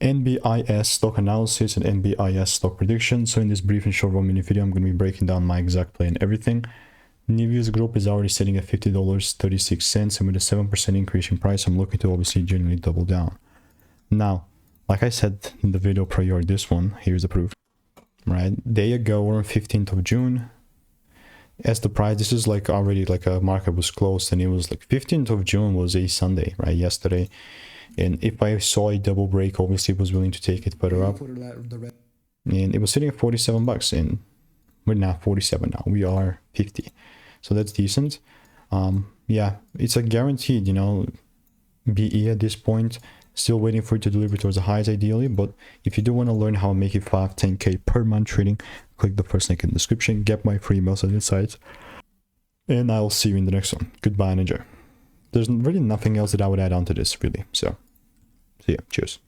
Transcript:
NBIS stock analysis and NBIS stock prediction. So in this brief and short 1-minute video, I'm going to be breaking down my exact play and everything. Nebius Group is already sitting at $50.36, and with a 7% increase in price, I'm looking to obviously genuinely double down. Now, like I said in the video prior to this one, here's the proof. Right, day ago, we're on 15th of June. As the price, this is like already like a market was closed, and it was like 15th of June was a Sunday, right, yesterday. And if I saw a double break, obviously I was willing to take it further up. And it was sitting at 47 bucks, and we're not 47 now, we are 50. So that's decent. Yeah, it's a guaranteed, you know, BE at this point. Still waiting for it to deliver towards the highs ideally, but if you do want to learn how to make it 5-10k per month trading, click the first link in the description, get my free emails and insights, and I'll see you in the next one. Goodbye and enjoy. There's really nothing else that I would add on to this really, so see ya, cheers.